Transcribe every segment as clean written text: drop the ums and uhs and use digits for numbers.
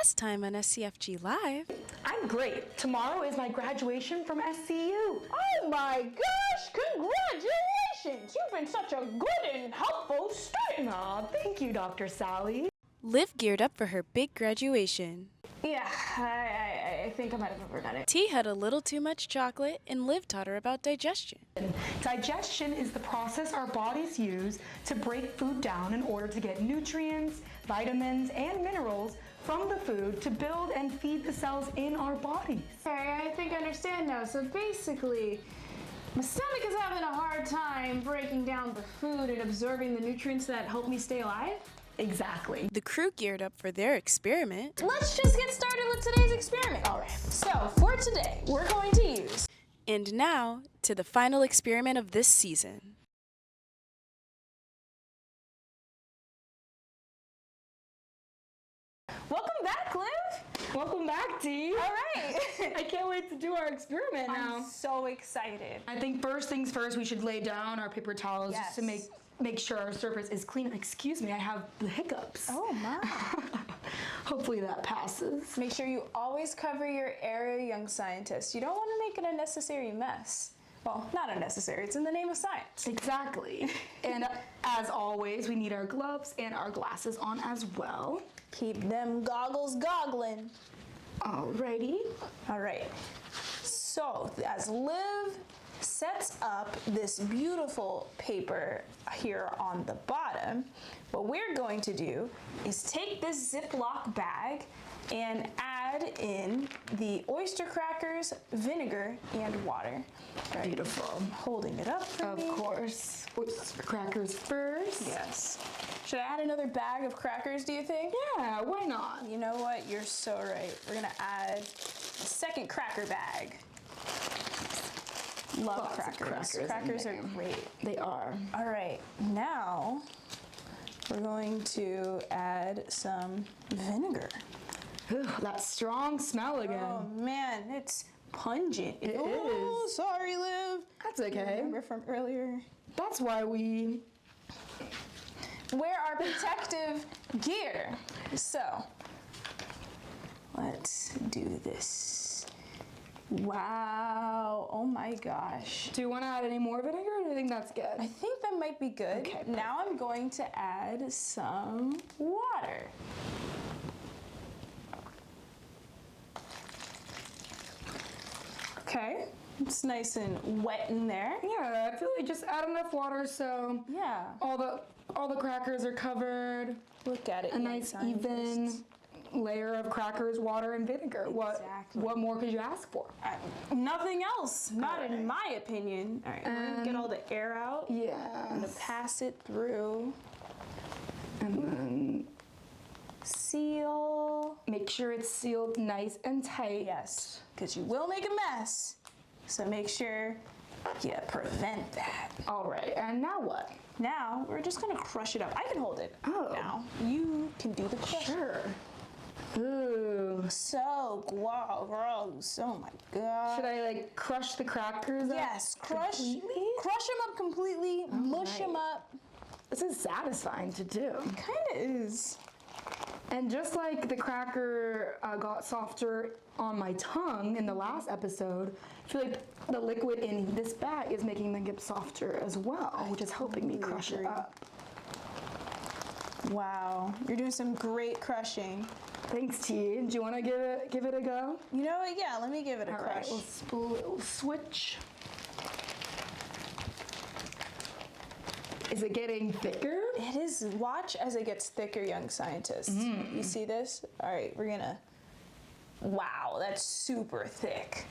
Last time on SCFGLive. I'm great. Tomorrow is my graduation from SCU. Oh my gosh, congratulations! You've been such a good and helpful student. Aw, thank you, Dr. Sally. Liv geared up for her big graduation. Yeah, I think I might have overdone it. T had a little too much chocolate, and Liv taught her about digestion. Digestion is the process our bodies use to break food down in order to get nutrients, vitamins, and minerals from the food to build and feed the cells in our bodies. Okay, I think I understand now. So basically, my stomach is having a hard time breaking down the food and absorbing the nutrients that help me stay alive? Exactly. The crew geared up for their experiment. Let's just get started with today's experiment. All right. So for today, we're going to use... And now, to the final experiment of this season. Welcome back, Liv. Welcome back, T. All right. I can't wait to do our experiment now. I'm so excited. I think first things first, we should lay down our paper towels just to make sure our surface is clean. Excuse me, I have the hiccups. Oh my. Hopefully that passes. Make sure you always cover your area, young scientist. You don't want to make an unnecessary mess. Well, not unnecessary, it's in the name of science. Exactly. And as always, we need our gloves and our glasses on as well. Keep them goggles goggling. Alrighty. All right. So, as Liv sets up this beautiful paper here on the bottom, what we're going to do is take this Ziplock bag and add in the oyster crackers, vinegar, and water. Right. Beautiful. I'm holding it up for me. Of course. Oyster crackers first. Yes. Should I add another bag of crackers, do you think? Yeah, why not? You know what? You're so right. We're gonna add a second cracker bag. Love crackers. Crackers are great. They are. All right, now we're going to add some vinegar. Ooh, that strong smell again. Oh man, it's pungent. It oh, is. Sorry, Liv. That's okay. Remember from earlier? That's why we wear our protective gear. So, let's do this. Wow, oh my gosh. Do you want to add any more vinegar, or do you think that's good? I think that might be good. Okay, now I'm going to add some water. Okay, it's nice and wet in there. Yeah, I feel like just add enough water so Yeah. all the crackers are covered. Look at it. A nice even layer of crackers, water, and vinegar. Exactly. What more could you ask for? Nothing else, not in my opinion. All right, we're gonna get all the air out. Yeah. I'm gonna pass it through. And then Seal. make sure it's sealed nice and tight. Yes, because you will make a mess. So make sure you prevent that. All right, and now what? Now we're just gonna crush it up. I can hold it. Oh. Now you can do the crush. Sure. Ooh. So gross. Oh my god. Should I like crush the crackers up? Yes, crush completely? them up completely, mush them up. This is satisfying to do. Kinda is. And just like the cracker got softer on my tongue in the last episode, I feel like the liquid in this bag is making them get softer as well, which is helping me crush it up. Wow, you're doing some great crushing. Thanks, T. Do you want to give it a go? You know what? Yeah, let me give it a All crush. right, we'll switch. Is it getting thicker? It is. Watch as it gets thicker, young scientists. You see this? All right, we're gonna. Wow, that's super thick.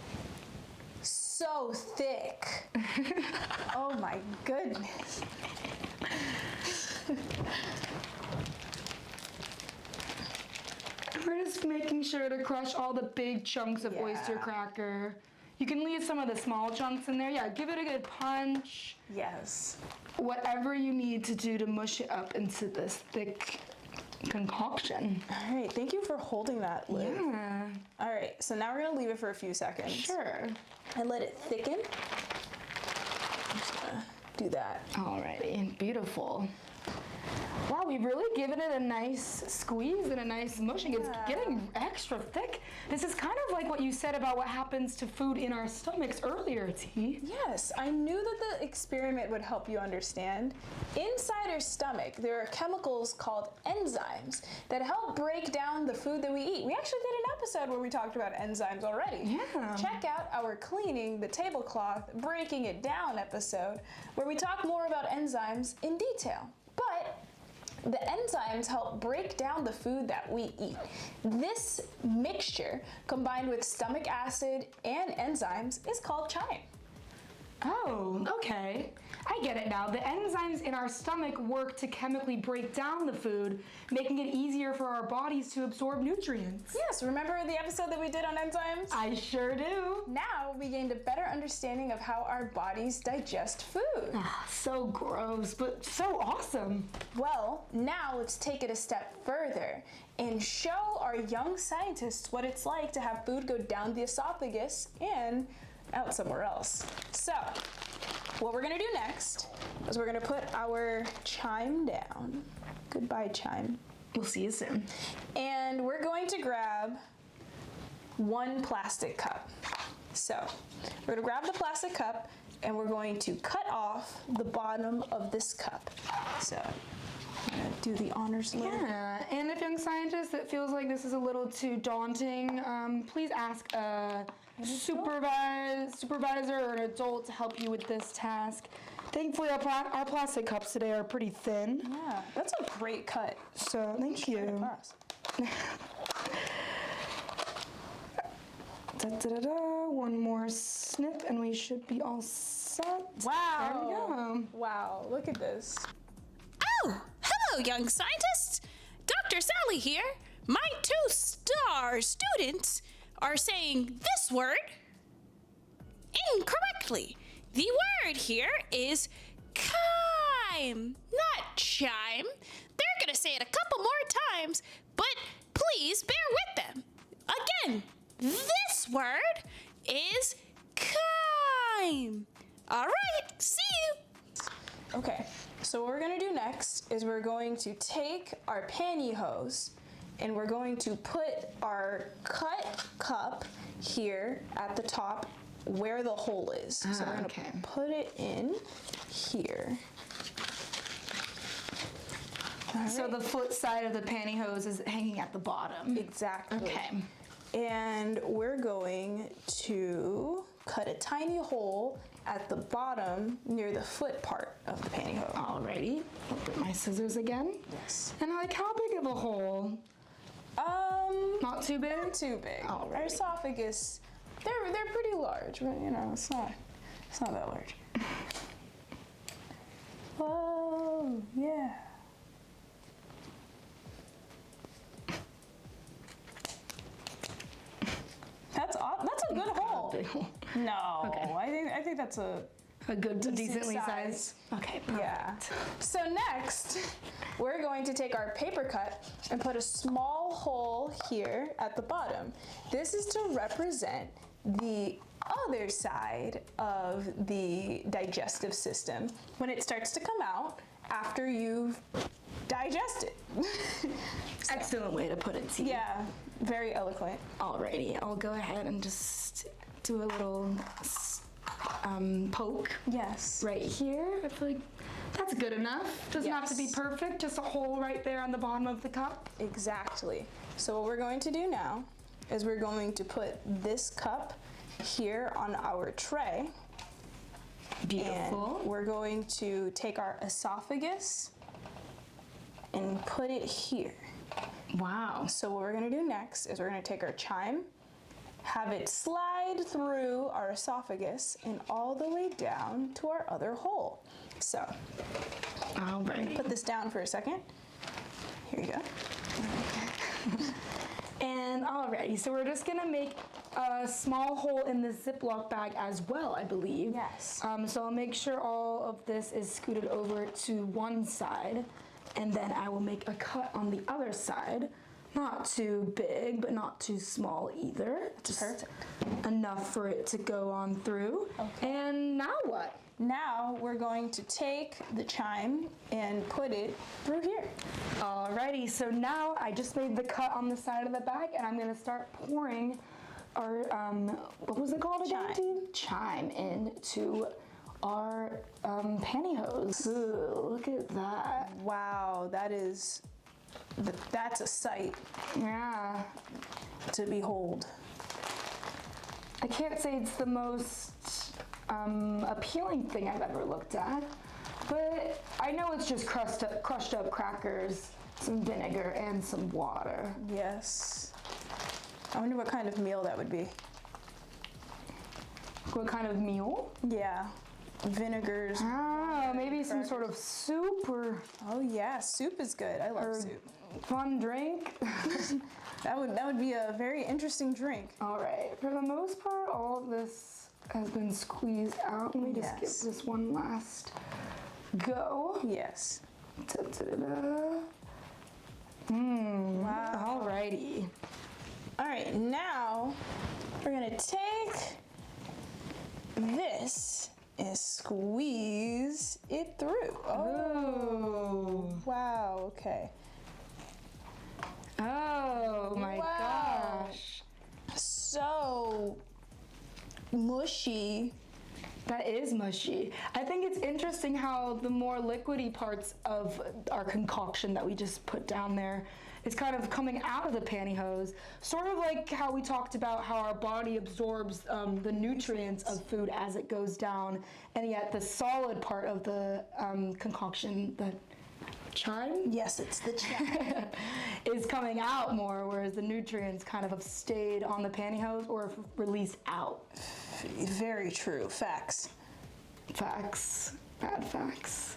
So thick. Oh my goodness. We're just making sure to crush all the big chunks of oyster cracker. You can leave some of the small chunks in there. Yeah, give it a good punch. Yes. Whatever you need to do to mush it up into this thick concoction. All right, thank you for holding that, Liv. Yeah. All right, so now we're gonna leave it for a few seconds. Sure. And let it thicken. I'm just gonna do that. Alrighty, beautiful. Wow, we've really given it a nice squeeze and a nice mushing. It's getting extra thick. This is kind of like what you said about what happens to food in our stomachs earlier, T. Yes, I knew that the experiment would help you understand. Inside our stomach, there are chemicals called enzymes that help break down the food that we eat. We actually did an episode where we talked about enzymes already. Yeah. Check out our cleaning the tablecloth, breaking it down episode, where we talk more about enzymes in detail. But the enzymes help break down the food that we eat. This mixture, combined with stomach acid and enzymes, is called chyme. Oh, okay. I get it now. The enzymes in our stomach work to chemically break down the food, making it easier for our bodies to absorb nutrients. Yes, remember the episode that we did on enzymes? I sure do. Now we gained a better understanding of how our bodies digest food. So gross, but so awesome. Well, now let's take it a step further and show our young scientists what it's like to have food go down the esophagus and out somewhere else. So, what we're gonna do next is we're gonna put our chyme down. Goodbye, chyme. We'll see you soon. And we're going to grab one plastic cup. So, we're gonna grab the plastic cup and we're going to cut off the bottom of this cup. So, I'm gonna do the honors later. Yeah, and if young scientists, it feels like this is a little too daunting, please ask a supervisor or an adult to help you with this task. Thankfully, our plastic cups today are pretty thin. Yeah, that's a great cut. So, thank you. One more snip and we should be all set. Wow. There we go. Wow, look at this. Oh, hello, young scientists. Dr. Sally here. My 2-star students are saying this word incorrectly. The word here is chyme, not chime. They're gonna say it a couple more times, but please bear with them. Again, this word is chyme. All right, see you. Okay, so what we're gonna do next is we're going to take our pantyhose and we're going to put our cut cup here at the top where the hole is. So we're gonna put it in here. So the foot side of the pantyhose is hanging at the bottom. Exactly. Okay. And we're going to cut a tiny hole at the bottom near the foot part of the pantyhose. Alrighty. I'll get my scissors again. Yes. And like, how big of a hole? Not too big? Not too big. Alrighty. Our esophagus, they're pretty large, but you know, it's not that large. Whoa, yeah. That's a good hole. Big hole. No, Okay. I think that's a good, decent decently size. sized. Okay, perfect. Yeah. So next, we're going to take our paper cut and put a small hole here at the bottom. This is to represent the other side of the digestive system when it starts to come out after you've digested. Excellent way to put it, T. Yeah, very eloquent. Alrighty, I'll go ahead and just do a little poke Yes. right here. I feel like that's good enough. Doesn't have to be Yes. perfect, just a hole right there on the bottom of the cup. Exactly. So what we're going to do now is we're going to put this cup here on our tray. Beautiful. And we're going to take our esophagus and put it here. Wow. So what we're gonna do next is we're gonna take our chyme, have it slide through our esophagus and all the way down to our other hole. So, Alright. put this down for a second. Here you go. And alrighty, so we're just gonna make a small hole in the Ziploc bag as well, I believe. Yes. So I'll make sure all of this is scooted over to one side, and then I will make a cut on the other side. Not too big, but not too small either. Just Perfect. enough for it to go on through. Okay. And now what? Now we're going to take the chime and put it through here. Alrighty, so now I just made the cut on the side of the bag, and I'm gonna start pouring our, what was it called again, Chime. Dean? Chime into our pantyhose. Ooh, look at that. Wow, that's a sight Yeah. to behold. I can't say it's the most appealing thing I've ever looked at, but I know it's just crushed up crackers, some vinegar, and some water. Yes. I wonder what kind of meal that would be. What kind of meal? Yeah. Vinegars. Ah, maybe some sort of soup or Oh yeah, soup is good. I love soup. fun drink. That would be a very interesting drink. All right, for the most part, all of this has been squeezed out. Let me just Yes. give this one last go. Yes. Da-da-da. Wow. Alrighty. All right, now we're gonna take this and squeeze it through. Oh. Wow. Okay. Oh my Wow. gosh. So mushy. That is mushy. I think it's interesting how the more liquidy parts of our concoction that we just put down there is kind of coming out of the pantyhose, sort of like how we talked about how our body absorbs the nutrients of food as it goes down, and yet the solid part of the concoction, the chime, Yes, it's the chime. is coming out more, whereas the nutrients kind of have stayed on the pantyhose or released out. Very true. Facts. Facts. Bad facts.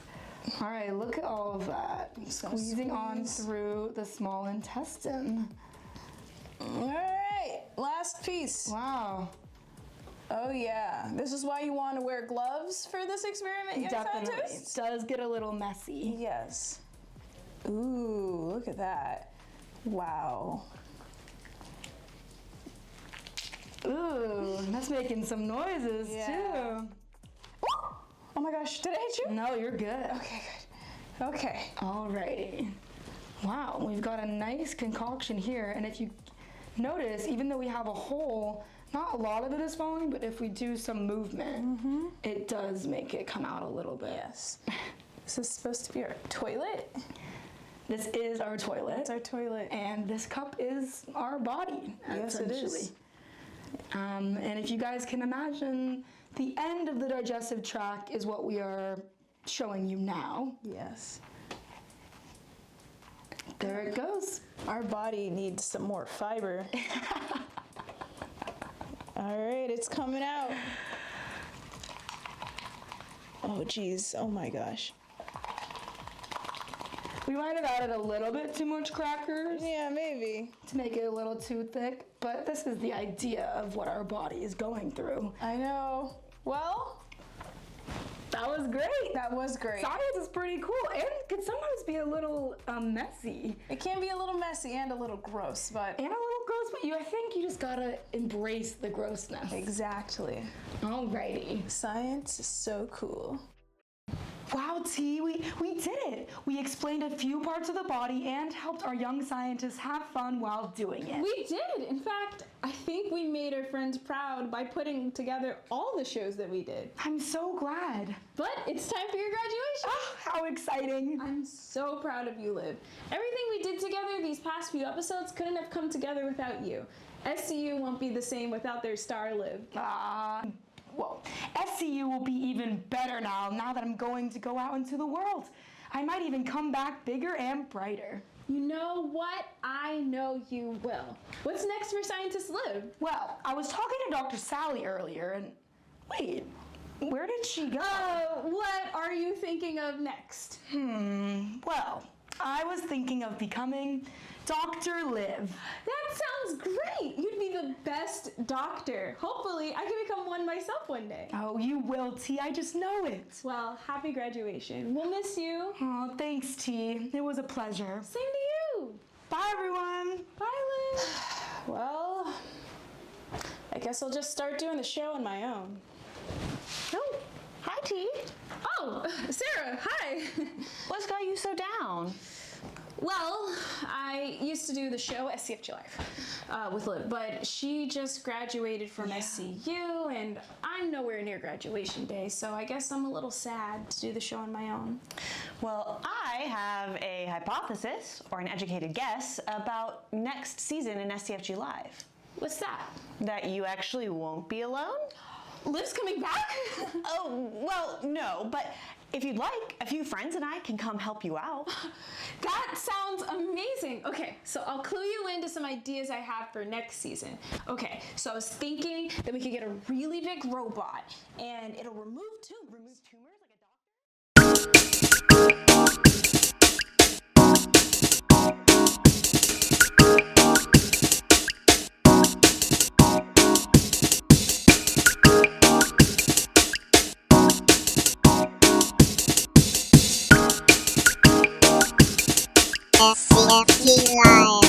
All right, look at all of that. Squeezing on through the small intestine. All right, last piece. Wow. Oh yeah, this is why you want to wear gloves for this experiment, young Definitely. It scientists? does get a little messy. Yes. Ooh, look at that. Wow. Ooh, that's making some noises Yeah. too. Oh my gosh, did I hit you? No, you're good. Okay, good. Okay. Alrighty. Wow, we've got a nice concoction here, and if you notice, even though we have a hole, not a lot of it is falling, but if we do some movement, it does make it come out a little bit. Yes. This is supposed to be our toilet. This is our toilet. It's our toilet. And this cup is our body, Yes, it essentially. is. And if you guys can imagine, the end of the digestive tract is what we are showing you now. Yes. There it goes. Our body needs some more fiber. All right, it's coming out. Oh geez, oh my gosh. We might have added a little bit too much crackers Yeah, maybe. to make it a little too thick, but this is the idea of what our body is going through. I know. Well, That was great. that was great. Science is pretty cool and can sometimes be a little messy It can be a little messy and a little gross, but and a little gross, but I think you just gotta embrace the grossness. exactly. Alrighty. Science is so cool. Wow, T, we did it. We explained a few parts of the body and helped our young scientists have fun while doing it. We did. In fact, I think we made our friends proud by putting together all the shows that we did. I'm so glad. But it's time for your graduation. Ah, how exciting. I'm so proud of you, Liv. Everything we did together these past few episodes couldn't have come together without you. SCU won't be the same without their star, Liv. Well, SCU will be even better now that I'm going to go out into the world. I might even come back bigger and brighter. You know what? I know you will. What's next for Scientist Liv? Well, I was talking to Dr. Sally earlier and wait, where did she go? What are you thinking of next? Well, I was thinking of becoming Dr. Liv. That sounds great. You'd be the best doctor. Hopefully, I can become one myself one day. Oh, you will, T. I just know it. Well, happy graduation. We'll miss you. Oh, thanks, T. It was a pleasure. Same to you. Bye, everyone. Well, I guess I'll just start doing the show on my own. Oh, hi, T. Oh, Sarah, hi. What's got you so down? Well, I used to do the show SCFGLive with Liv, but she just graduated from SCU, and I'm nowhere near graduation day, so I guess I'm a little sad to do the show on my own. Well, I have a hypothesis, or an educated guess, about next season in SCFGLive. What's that? That you actually won't be alone? Liv's coming back? Oh, well, no, but if you'd like, a few friends and I can come help you out. That sounds amazing. Okay, so I'll clue you into some ideas I have for next season. Okay, so I was thinking that we could get a really big robot and it'll remove tumors like a doctor. SCFGLive.